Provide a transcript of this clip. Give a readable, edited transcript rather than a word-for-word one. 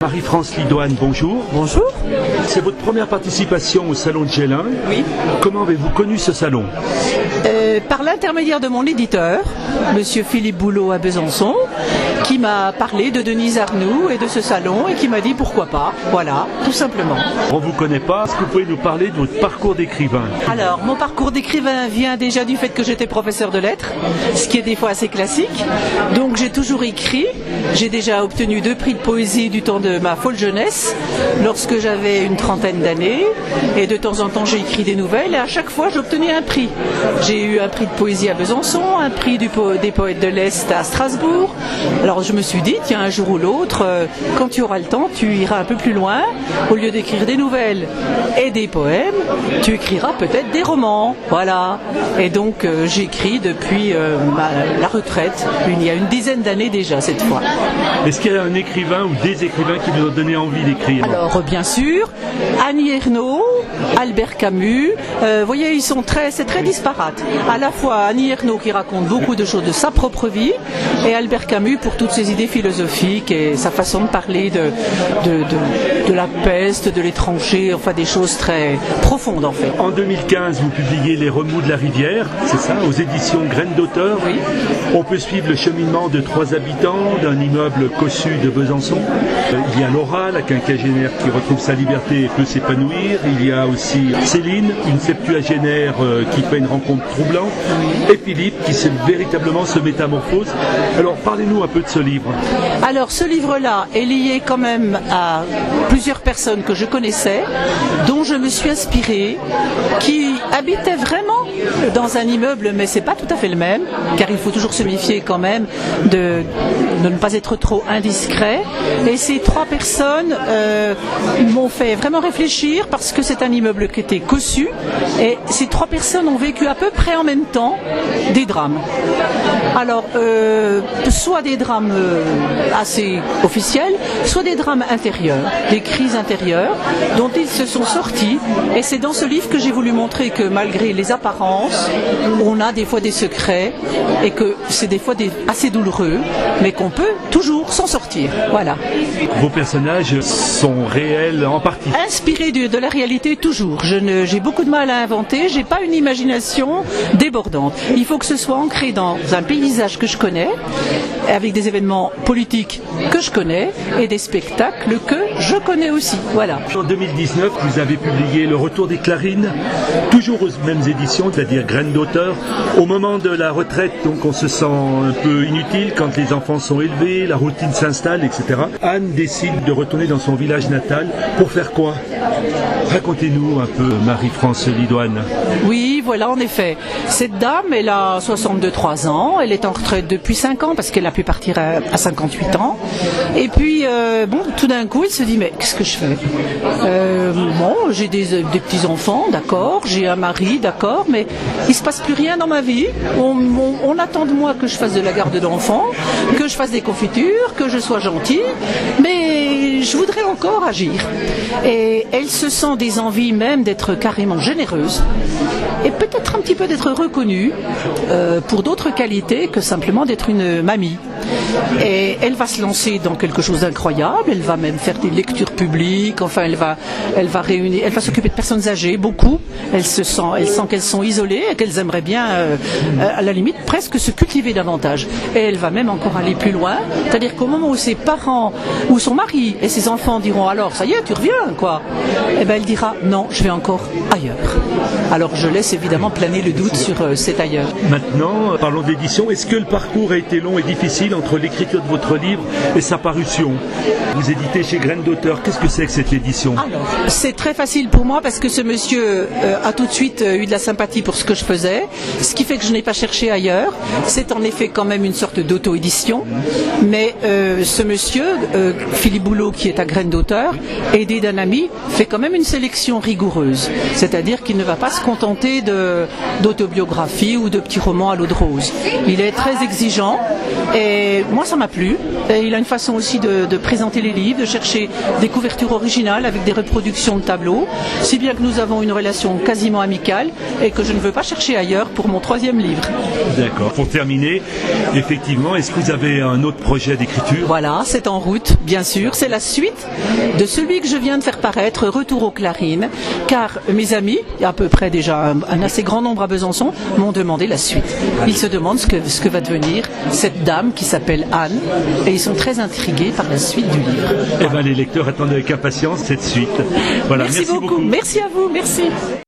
Marie-France Lidoine, bonjour. Bonjour. C'est votre première participation au Salon de Gélin. Oui. Comment avez-vous connu ce salon? Par l'intermédiaire de mon éditeur, Monsieur Philippe Boulot à Besançon, qui m'a parlé de Denise Arnoux et de ce salon et qui m'a dit pourquoi pas. Voilà, tout simplement. On ne vous connaît pas. Est-ce que vous pouvez nous parler de votre parcours d'écrivain? Alors, mon parcours d'écrivain vient déjà du fait que j'étais professeur de lettres, ce qui est des fois assez classique. Donc j'ai toujours écrit. J'ai déjà obtenu 2 prix de poésie du temps de ma folle jeunesse, lorsque j'avais une trentaine d'années. Et de temps en temps, j'ai écrit des nouvelles et à chaque fois, j'obtenais un prix. J'ai eu un prix de poésie à Besançon, un prix des poètes de l'Est à Strasbourg. Alors je me suis dit, tiens, un jour ou l'autre, quand tu auras le temps, tu iras un peu plus loin. Au lieu d'écrire des nouvelles et des poèmes, tu écriras peut-être des romans. Voilà. Et donc j'écris depuis la retraite, il y a une dizaine d'années déjà cette fois. Est-ce qu'il y a un écrivain ou des écrivains qui vous ont donné envie d'écrire? Alors bien sûr, Annie Ernaux, Albert Camus, vous voyez, c'est très disparate. À la fois Annie Ernaux qui raconte beaucoup de choses de sa propre vie et Albert Camus pour toutes ses idées philosophiques et sa façon de parler de la peste, de l'étranger, enfin des choses très profondes en fait. En 2015, vous publiez Les Remous de la Rivière, c'est ça, aux éditions Graines d'auteur. Oui. On peut suivre le cheminement de 3 habitants d'un immeuble cossu de Besançon. Il y a Laura, la quinquagénaire qui retrouve sa liberté et peut s'épanouir. Il y a aussi Céline, une septuagénaire qui fait une rencontre troublante. Et Philippe qui véritablement se métamorphose. Alors parlez-nous un peu de ce livre. Alors ce livre-là est lié quand même à plusieurs personnes que je connaissais, dont je me suis inspirée, qui habitaient vraiment dans un immeuble, mais c'est pas tout à fait le même, car il faut toujours se méfier quand même de ne pas être trop indiscret. Et ces 3 personnes m'ont fait vraiment réfléchir parce que c'est un immeuble qui était cossu et ces 3 personnes ont vécu à peu près en même temps des drames. Alors, soit des drames assez officiels, soit des drames intérieurs, des crises intérieures dont ils se sont sortis. Et c'est dans ce livre que j'ai voulu montrer que malgré les apparences, on a des fois des secrets et que c'est des fois assez douloureux, mais qu'on peut toujours s'en sortir. Voilà. Vos personnages sont réels en partie. Inspirés de la réalité toujours. J'ai beaucoup de mal à inventer, j'ai pas une imagination débordante. Il faut que ce soit ancré dans un paysage que je connais, avec des événements politiques que je connais et des spectacles que je connais aussi. Voilà. En 2019, vous avez publié Le Retour des Clarines, toujours aux mêmes éditions, c'est-à-dire Graines d'auteur. Au moment de la retraite, donc on se sent un peu inutile quand les enfants sont élevés, la routine s'installe, etc. Anne décide de retourner dans son village natal. Pour faire quoi? Racontez-nous un peu, Marie-France Lidoine. Oui, voilà, en effet. Cette dame, elle a 62-63 ans, elle est en retraite depuis 5 ans parce qu'elle a pu partir à 58 ans. Et puis, tout d'un coup, elle se dit, mais qu'est-ce que je fais? J'ai des petits-enfants, d'accord, j'ai un mari, d'accord, mais il se passe plus rien dans ma vie. On attend de moi que je fasse de la garde d'enfants, que je fasse des confitures, que je sois gentille, mais je voudrais encore agir. Et elle se sent des envies même d'être carrément généreuse et peut-être un petit peu d'être reconnue pour d'autres qualités que simplement d'être une mamie. Et elle va se lancer dans quelque chose d'incroyable, elle va même faire des lectures publiques, enfin elle va s'occuper de personnes âgées, beaucoup. Elle sent qu'elles sont isolées et qu'elles aimeraient bien, à la limite, presque se cultiver davantage. Et elle va même encore aller plus loin, c'est-à-dire qu'au moment où ses parents, ou son mari et ses enfants diront alors ça y est, tu reviens, quoi, et ben elle dira non, je vais encore ailleurs. Alors je laisse évidemment planer le doute sur cet ailleurs. Maintenant, parlons d'édition. Est-ce que le parcours a été long et difficile entre l'écriture de votre livre et sa parution? Vous éditez chez Graines d'auteur. Qu'est-ce que c'est que cette édition? Alors, c'est très facile pour moi parce que ce monsieur a tout de suite eu de la sympathie pour ce que je faisais, ce qui fait que je n'ai pas cherché ailleurs. C'est en effet quand même une sorte d'auto-édition, mais ce monsieur, Philippe Boulot, qui est à Graines d'auteur, aidé d'un ami, fait quand même une sélection rigoureuse. C'est-à-dire qu'il ne va pas se contenter d'autobiographie ou de petits romans à l'eau de rose. Il est très exigeant et Et moi, ça m'a plu. Et il a une façon aussi de présenter les livres, de chercher des couvertures originales avec des reproductions de tableaux, si bien que nous avons une relation quasiment amicale et que je ne veux pas chercher ailleurs pour mon 3e livre. D'accord. Pour terminer, effectivement, est-ce que vous avez un autre projet d'écriture? Voilà, c'est en route, bien sûr. C'est la suite de celui que je viens de faire paraître, Retour aux Clarines, car mes amis, il y a à peu près déjà un assez grand nombre à Besançon, m'ont demandé la suite. Ils se demandent ce que va devenir cette dame qui s'appelle Anne, et ils sont très intrigués par la suite du livre. Eh bien, les lecteurs attendent avec impatience cette suite. Voilà, Merci beaucoup. Merci à vous. Merci.